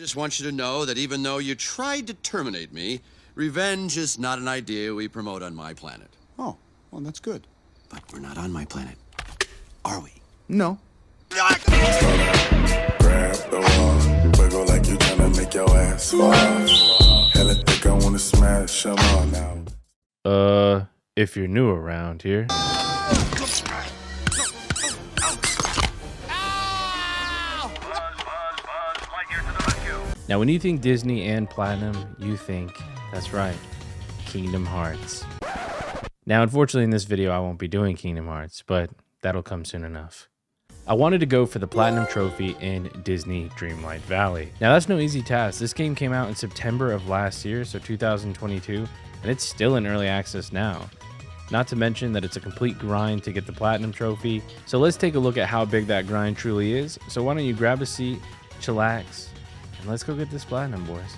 just want you to know that even though you tried to terminate me, revenge is not an idea we promote on my planet. Oh, well, that's good. But we're not on my planet, are we? No. Grab the wall, wiggle like you tryna make your ass fall. Hella thick, I wanna smash 'em all now. If you're new around here. Now, when you think Disney and Platinum, you think, that's right, Kingdom Hearts. Now, unfortunately, in this video, I won't be doing Kingdom Hearts, but that'll come soon enough. I wanted to go for the Platinum Trophy in Disney Dreamlight Valley. Now, that's no easy task. This game came out in September of last year, so 2022, and it's still in early access now. Not to mention that it's a complete grind to get the Platinum Trophy. So let's take a look at how big that grind truly is. So why don't you grab a seat, chillax, and let's go get this Platinum, boys.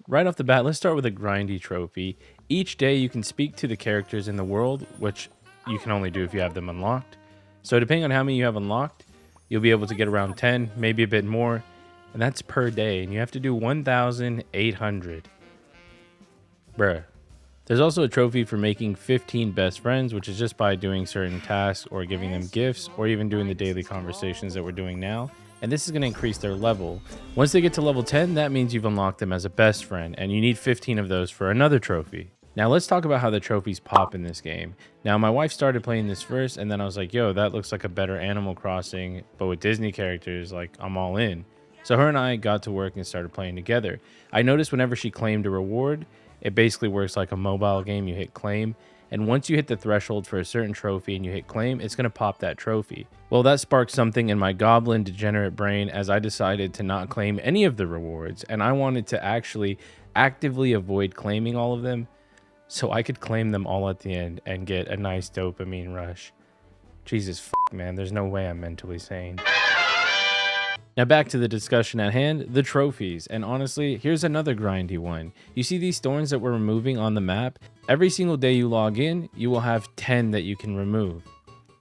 Right off the bat, let's start with a grindy trophy. Each day you can speak to the characters in the world, which you can only do if you have them unlocked. So depending on how many you have unlocked, you'll be able to get around 10, maybe a bit more, and that's per day, and you have to do 1,800. Bruh. There's also a trophy for making 15 best friends, which is just by doing certain tasks or giving them gifts or even doing the daily conversations that we're doing now. And this is going to increase their level. Once they get to level 10, that means you've unlocked them as a best friend, and you need 15 of those for another trophy. Now let's talk about how the trophies pop in this game. Now my wife started playing this first, and then I was like, yo, that looks like a better Animal Crossing, but with Disney characters, like, I'm all in. So her and I got to work and started playing together. I noticed whenever she claimed a reward, it basically works like a mobile game. You hit claim, and once you hit the threshold for a certain trophy and you hit claim, it's going to pop that trophy. Well, that sparked something in my goblin degenerate brain as I decided to not claim any of the rewards, and I wanted to actually actively avoid claiming all of them so I could claim them all at the end and get a nice dopamine rush. Jesus, man, there's no way I'm mentally sane. Now back to the discussion at hand, the trophies. And honestly, here's another grindy one. You see these thorns that we're removing on the map? Every single day you log in, you will have 10 that you can remove.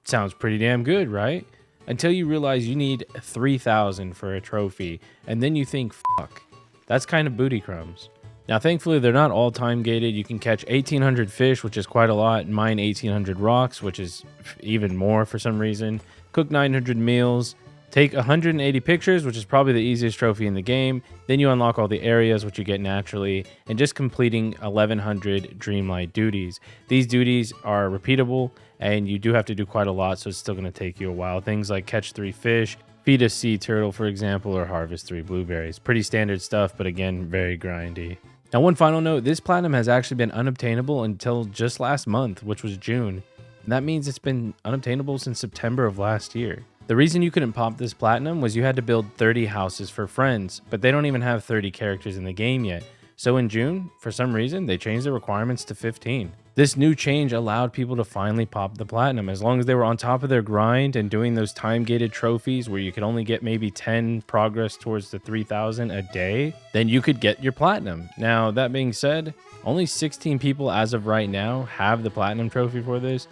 Sounds pretty damn good, right? Until you realize you need 3,000 for a trophy, and then you think, fuck, that's kind of booty crumbs. Now thankfully they're not all time gated. You can catch 1,800 fish, which is quite a lot, mine 1,800 rocks, which is even more for some reason, cook 900 meals, take 180 pictures, which is probably the easiest trophy in the game. Then you unlock all the areas, which you get naturally, and just completing 1,100 Dreamlight duties. These duties are repeatable, and you do have to do quite a lot, so it's still going to take you a while. Things like catch 3 fish, feed a sea turtle, for example, or harvest 3 blueberries. Pretty standard stuff, but again, very grindy. Now, one final note, this platinum has actually been unobtainable until just last month, which was June. And that means it's been unobtainable since September of last year. The reason you couldn't pop this platinum was you had to build 30 houses for friends, but they don't even have 30 characters in the game yet. So in June, for some reason, they changed the requirements to 15. This new change allowed people to finally pop the platinum. As long as they were on top of their grind and doing those time-gated trophies where you could only get maybe 10 progress towards the 3,000 a day, then you could get your platinum. Now, that being said, only 16 people as of right now have the platinum trophy for this,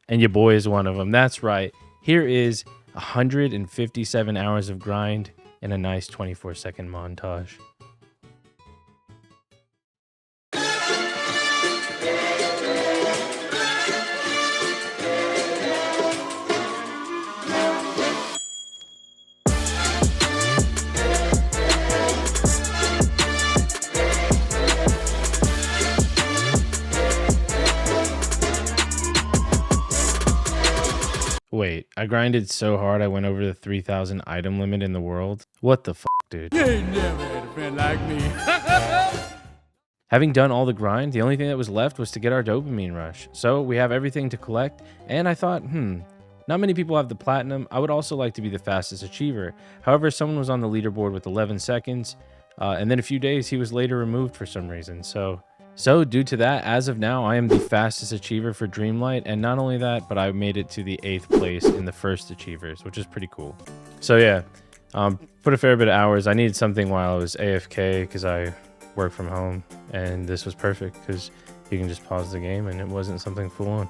and your boy is one of them. That's right. Here is 157 hours of grind in a nice 24-second montage. Wait, I grinded so hard I went over the 3,000 item limit in the world? What the fuck, dude? You ain't never had a friend like me. Having done all the grind, the only thing that was left was to get our dopamine rush. So we have everything to collect, and I thought, not many people have the platinum. I would also like to be the fastest achiever. However, someone was on the leaderboard with 11 seconds, and then a few days he was later removed for some reason. So due to that, as of now, I am the fastest achiever for Dreamlight, and not only that, but I made it to the 8th place in the first achievers, which is pretty cool. So yeah, put a fair bit of hours. I needed something while I was AFK because I work from home, and this was perfect because you can just pause the game and it wasn't something full on.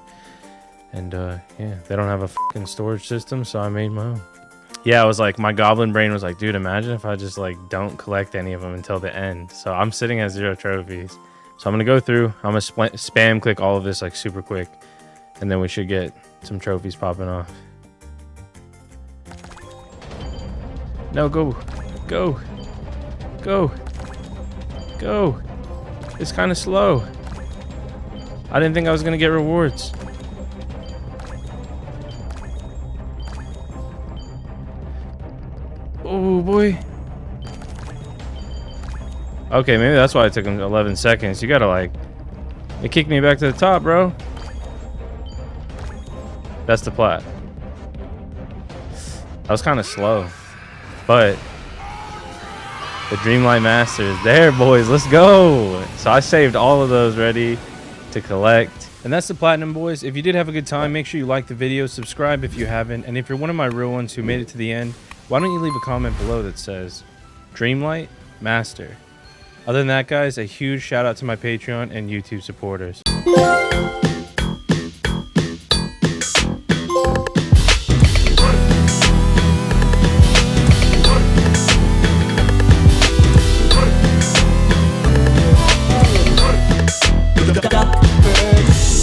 And yeah, they don't have a fucking storage system, so I made my own. Yeah, I was like, my goblin brain was like, dude, imagine if I just like don't collect any of them until the end. So I'm sitting at 0 trophies. So I'm gonna go through. I'm gonna spam click all of this like super quick, and then we should get some trophies popping off. No, go, go, go, go. It's kind of slow. I didn't think I was gonna get rewards. Oh boy. Okay, maybe that's why it took him 11 seconds. You gotta like, it kicked me back to the top, bro. That's the plat. That was kind of slow, but the Dreamlight Master is there, boys. Let's go. So I saved all of those ready to collect. And that's the platinum, boys. If you did have a good time, make sure you like the video, subscribe if you haven't, and if you're one of my real ones who made it to the end, why don't you leave a comment below that says Dreamlight Master. Other than that, guys, a huge shout out to my Patreon and YouTube supporters.